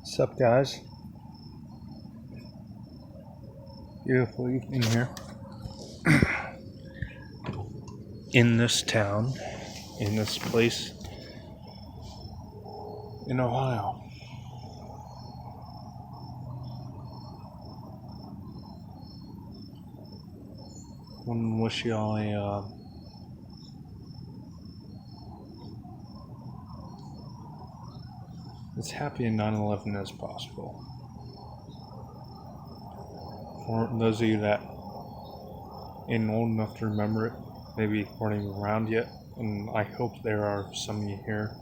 What's up, guys? Beautiful evening here in this town, in this place in Ohio. I want to wish you all as happy a 9/11 as possible. For those of you that ain't old enough to remember it, maybe weren't even around yet, and I hope there are some of you here.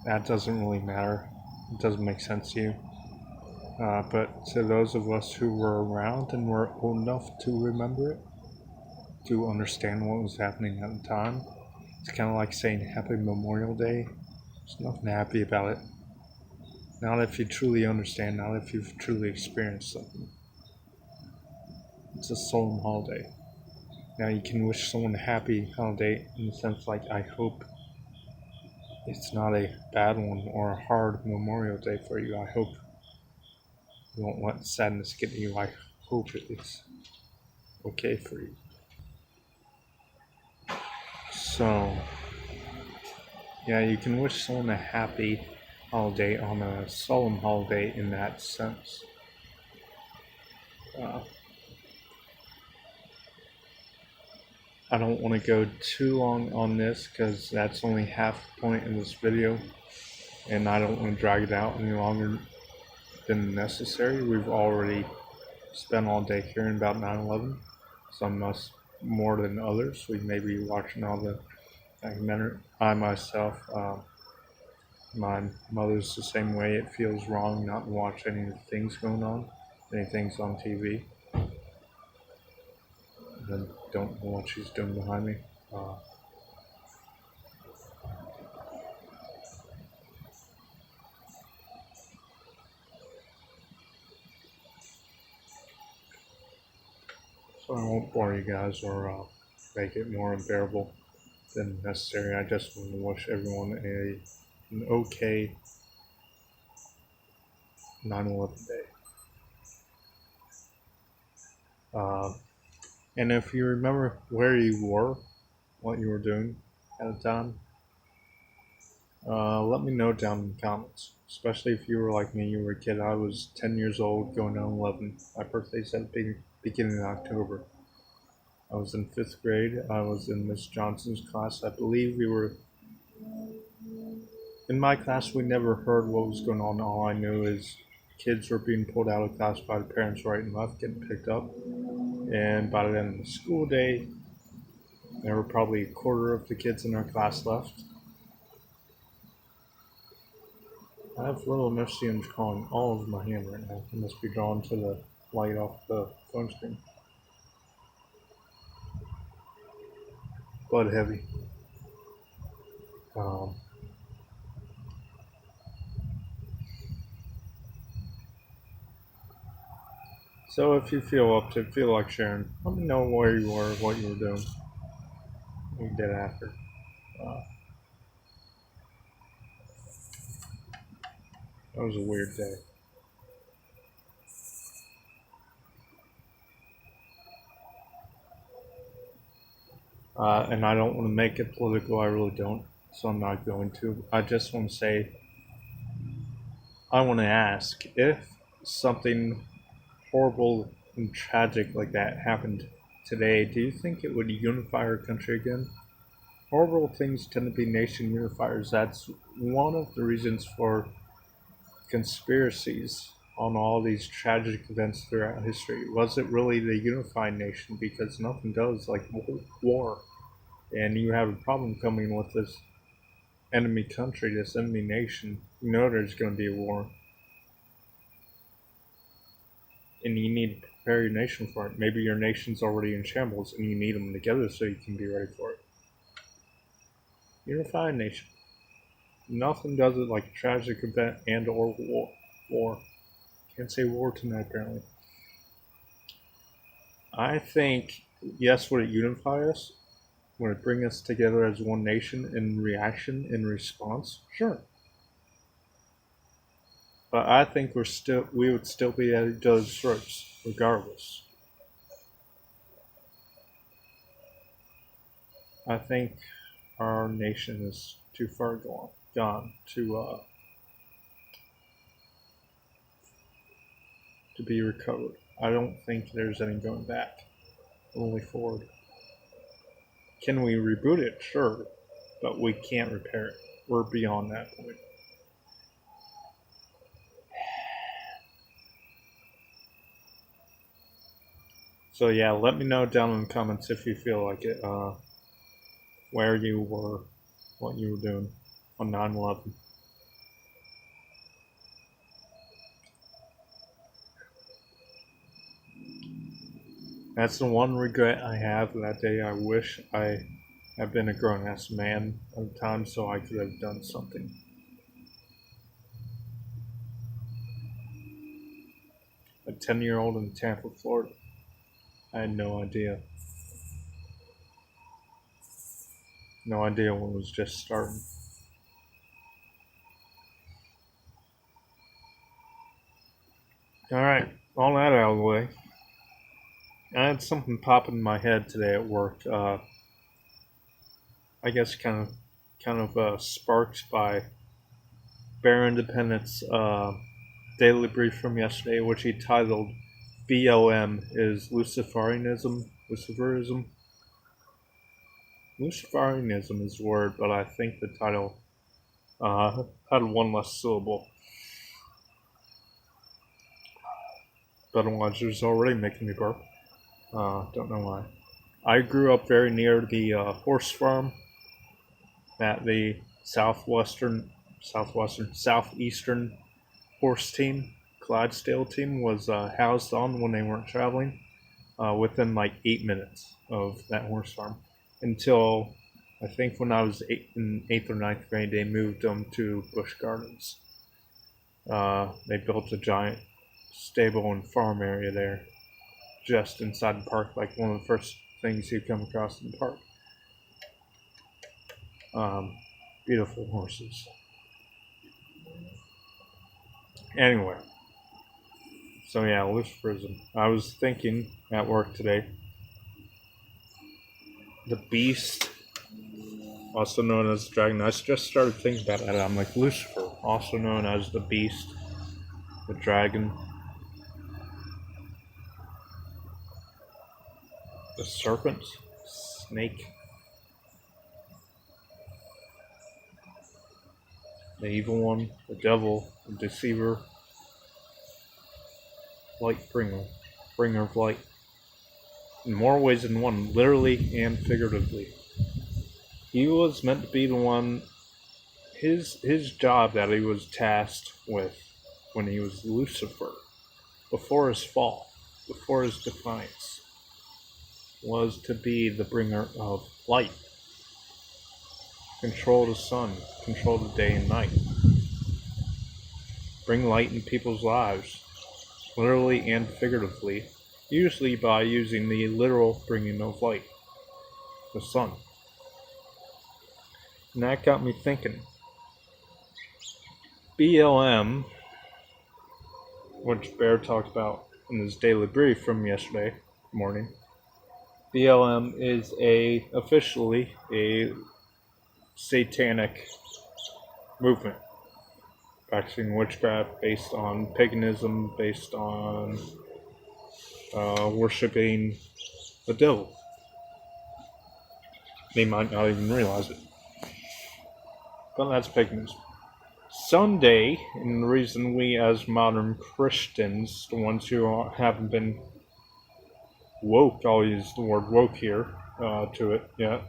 That doesn't really matter. It doesn't make sense to you. But to those of us who were around and were old enough to remember it, to understand what was happening at the time, it's kind of like saying Happy Memorial Day. There's nothing happy about it. Not if you truly understand, not if you've truly experienced something. It's a solemn holiday. Now you can wish someone a happy holiday in the sense like I hope it's not a bad one or a hard Memorial Day for you. I hope you won't let sadness get to you. I hope it's okay for you. So, yeah, you can wish someone a happy holiday on a solemn holiday in that sense. I don't want to go too long on this because that's only half the point of this video, and I don't want to drag it out any longer than necessary. We've already spent all day hearing about 9/11, some of us more than others. We may be watching all the documentary. I myself, my mother's the same way. It feels wrong not to watch any of the things going on, any things on TV. I don't know what she's doing behind me. So I won't bore you guys or make it more unbearable than necessary. I just want to wish everyone an okay 9/11 day. And if you remember where you were, what you were doing at the time, let me know down in the comments. Especially if you were like me, you were a kid. I was 10 years old going on 11. My birthday's at the beginning of October. I was in 5th grade. I was in Miss Johnson's class. I believe we were... In my class, we never heard what was going on. All I knew is kids were being pulled out of class by the parents right and left, getting picked up. And by the end of the school day, there were probably a quarter of the kids in our class left. I have little MCMs calling all over my hand right now. It must be drawn to the light off the phone screen. Blood heavy. So if you feel like sharing, let me know where you were, what you were doing, what you did after. That was a weird day. And I don't want to make it political, I really don't, so I'm not going to. I just want to say, I want to ask, if something horrible and tragic like that happened today, do you think it would unify our country again? Horrible things tend to be nation unifiers. That's one of the reasons for conspiracies on all these tragic events throughout history. Was it really the unified nation? Because nothing does like war. And you have a problem coming with this enemy country, this enemy nation. You know there's going to be a war. And you need to prepare your nation for it. Maybe your nation's already in shambles and you need them together so you can be ready for it. Unified nation. Nothing does it like a tragic event and or war. Can't say war tonight, apparently. I think, yes, would it unify us? Would it bring us together as one nation in reaction, in response? Sure. But I think we would still be at each other's throats, regardless. I think our nation is too far gone to be recovered. I don't think there's any going back, only forward. Can we reboot it? Sure, but we can't repair it. We're beyond that point. So yeah, let me know down in the comments if you feel like it, where you were, what you were doing on 9/11. That's the one regret I have that day. I wish I had been a grown-ass man at the time so I could have done something. A 10-year-old in Tampa, Florida. I had no idea. No idea when it was just starting. Alright, all that out of the way. I had something pop in my head today at work. I guess kind of sparked by Bear Independent's daily brief from yesterday, which he titled "BLM is Luciferianism." Luciferianism is the word, but I think the title had one less syllable. Budweiser's already making me burp. Don't know why. I grew up very near the horse farm that the southeastern horse team, Clydesdale team, was housed on when they weren't traveling. Within like 8 minutes of that horse farm, until I think when I was in 8th or 9th grade, they moved them to Busch Gardens. They built a giant stable and farm area there, just inside the park, like one of the first things you come across in the park. Beautiful horses. Anyway, so yeah, Luciferism. I was thinking at work today, the beast, also known as the dragon. I just started thinking about that. I'm like, Lucifer, also known as the beast, the dragon, the serpent, snake, the evil one, the devil, the deceiver, light bringer of light. In more ways than one, literally and figuratively. He was meant to be the one. His job that he was tasked with when he was Lucifer, before his fall, before his defiance, was to be the bringer of light. Control the sun, control the day and night. Bring light in people's lives, literally and figuratively, usually by using the literal bringing of light, the sun. And that got me thinking. BLM, which Bear talked about in his daily brief from yesterday morning, BLM is officially a satanic movement practicing witchcraft based on paganism, based on worshipping the devil. They might not even realize it, but that's paganism. Sunday, and the reason we as modern Christians, the ones who haven't been woke, I'll use the word woke here to it yet,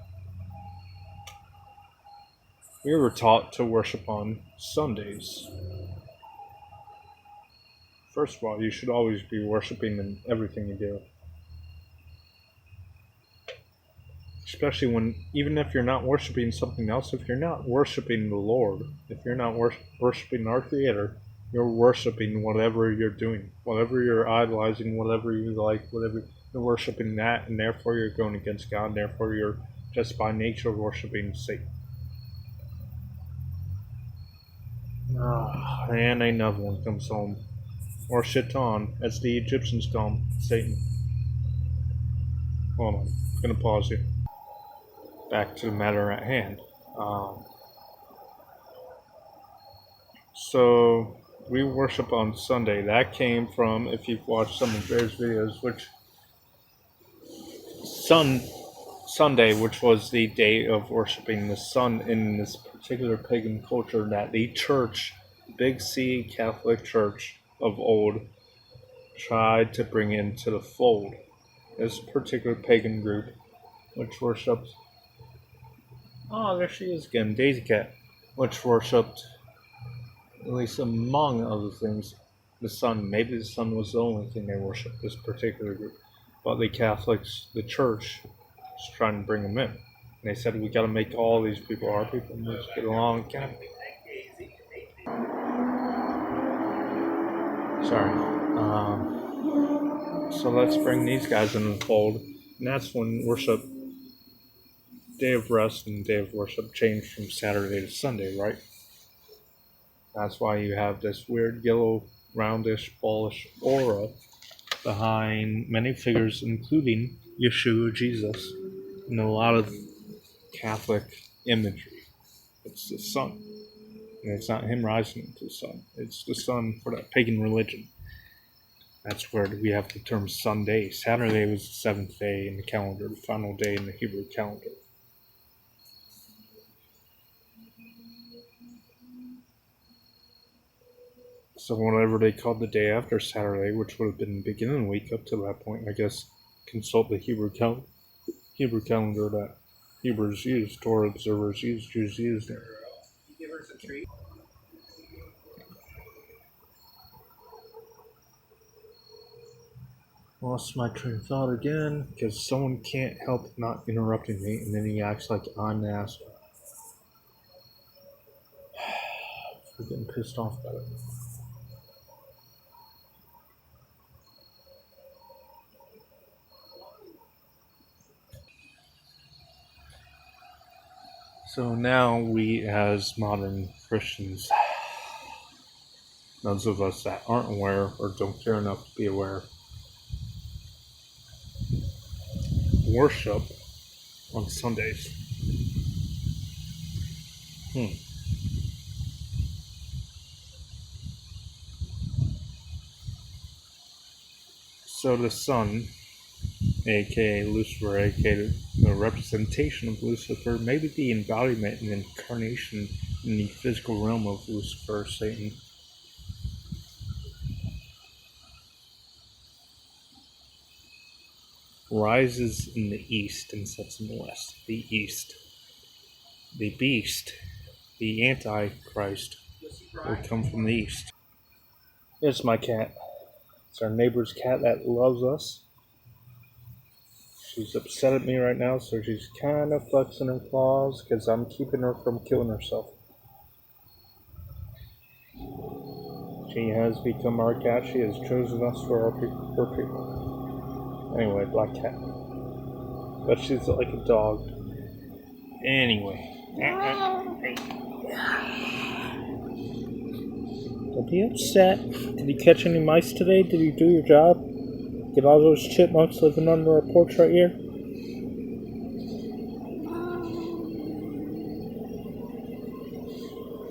we were taught to worship on Sundays. First of all, you should always be worshiping in everything you do. Especially when, even if you're not worshiping something else, if you're not worshiping the Lord, if you're not worshiping our Creator, you're worshiping whatever you're doing, whatever you're idolizing, whatever you like, whatever you're worshiping that, and therefore you're going against God, and therefore you're just by nature worshiping Satan. And another one comes home. Or Shaitan, as the Egyptians call him, Satan. Hold on, I'm gonna pause here. Back to the matter at hand. So we worship on Sunday. That came from, if you've watched some of Bear's videos, which Sunday, which was the day of worshiping the sun in this particular pagan culture that the church, Big C Catholic Church of old, tried to bring into the fold. This particular pagan group, which worshipped, oh, there she is again, Daisy Cat, which worshipped, at least among other things, the sun. Maybe the sun was the only thing they worshipped, this particular group. But the Catholics, the church, was trying to bring them in. And they said, we got to make all these people our people and let's get along. So let's bring these guys in the fold. And that's when worship, day of rest and day of worship changed from Saturday to Sunday, right? That's why you have this weird yellow, roundish, ballish aura behind many figures, including Yeshua, Jesus, and a lot of Catholic imagery. It's the sun. And it's not him rising into the sun. It's the sun for that pagan religion. That's where we have the term Sunday. Saturday was the seventh day in the calendar, the final day in the Hebrew calendar. So whatever they called the day after Saturday, which would have been the beginning of the week up to that point, I guess, consult the Hebrew calendar that Hebrews used, Torah observers used, Jews used. Give her some treat. Lost my train of thought again, because someone can't help not interrupting me, and then he acts like I'm the asshole. I'm getting pissed off about it. So now we, as modern Christians, those of us that aren't aware or don't care enough to be aware, worship on Sundays. So the sun, aka Lucifer, aka the representation of Lucifer, maybe the embodiment and incarnation in the physical realm of Lucifer, Satan, rises in the east and sets in the west. The east. The beast, the Antichrist, will come from the east. It's my cat. It's our neighbor's cat that loves us. She's upset at me right now, so she's kind of flexing her claws because I'm keeping her from killing herself. She has become our cat. She has chosen us for her people. Anyway, black cat. But she's like a dog. Anyway. Don't be upset. Did you catch any mice today? Did you do your job? Get all those chipmunks living under our porch right here?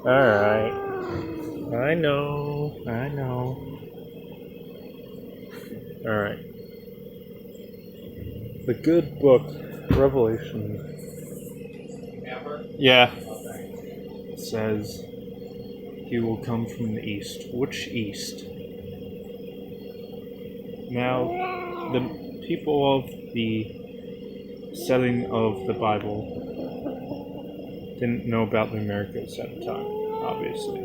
Alright. I know. Alright. The good book, Revelation. Yeah. Says he will come from the east. Which east? Now, the people of the setting of the Bible didn't know about the Americas at the time, obviously.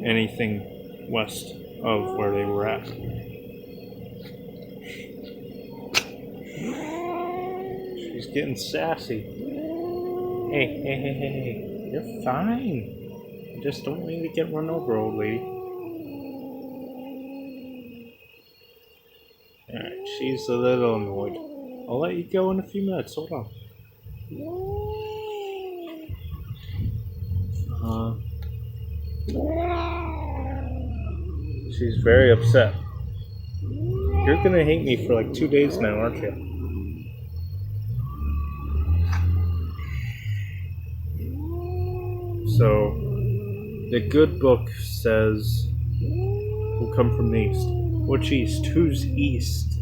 Anything west of where they were at. She's getting sassy. Hey, you're fine. You just don't need to get run over, old lady. Alright, she's a little annoyed. I'll let you go in a few minutes, hold on. She's very upset. You're gonna hate me for like 2 days now, aren't you? So, the good book says will come from the east. Which east? Who's east?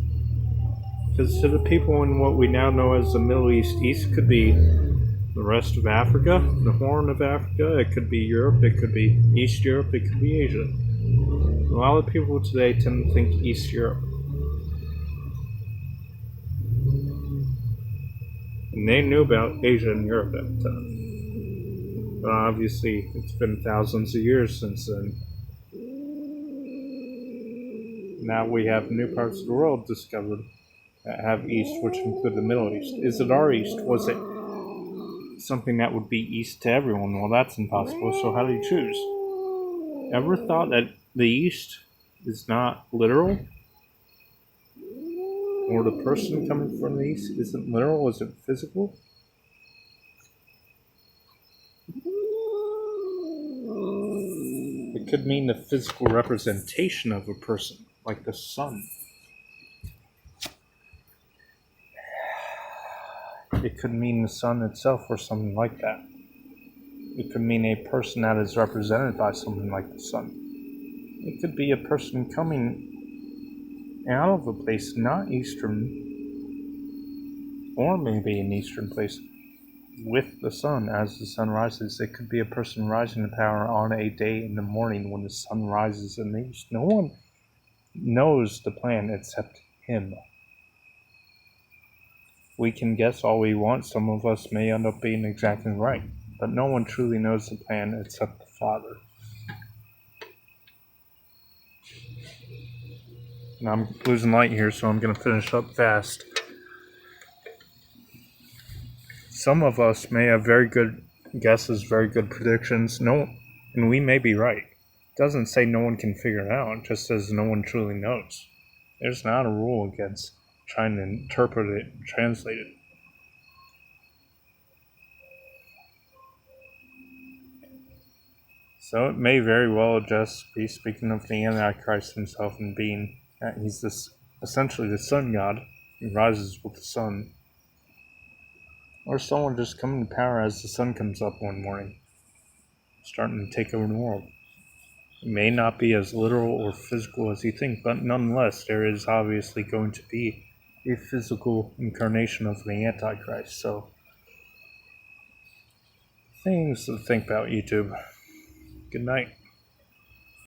Because to the people in what we now know as the Middle East, east could be the rest of Africa, the Horn of Africa, it could be Europe, it could be East Europe, it could be Asia. A lot of people today tend to think East Europe. And they knew about Asia and Europe at the time. But obviously, it's been thousands of years since then. Now we have new parts of the world discovered that have East, which include the Middle East. Is it our East? Was it something that would be East to everyone? Well, that's impossible, so how do you choose? Ever thought that the East is not literal? Or the person coming from the East isn't literal, is it physical? It could mean the physical representation of a person, like the sun. It could mean the sun itself or something like that. It could mean a person that is represented by something like the sun. It could be a person coming out of a place not eastern, or maybe an eastern place, with the sun as the sun rises. It could be a person rising to power on a day in the morning when the sun rises in the east. No one knows the plan except him. We can guess all we want. Some of us may end up being exactly right, but no one truly knows the plan except the Father. And I'm losing light here, so I'm going to finish up fast. Some of us may have very good guesses, very good predictions, and we may be right. It doesn't say no one can figure it out, it just says no one truly knows. There's not a rule against trying to interpret it and translate it. So it may very well just be speaking of the Antichrist himself and being that he's essentially the sun god who rises with the sun. Or someone just coming to power as the sun comes up one morning, starting to take over the world. It may not be as literal or physical as you think, but nonetheless, there is obviously going to be a physical incarnation of the Antichrist. So, things to think about, YouTube. Good night.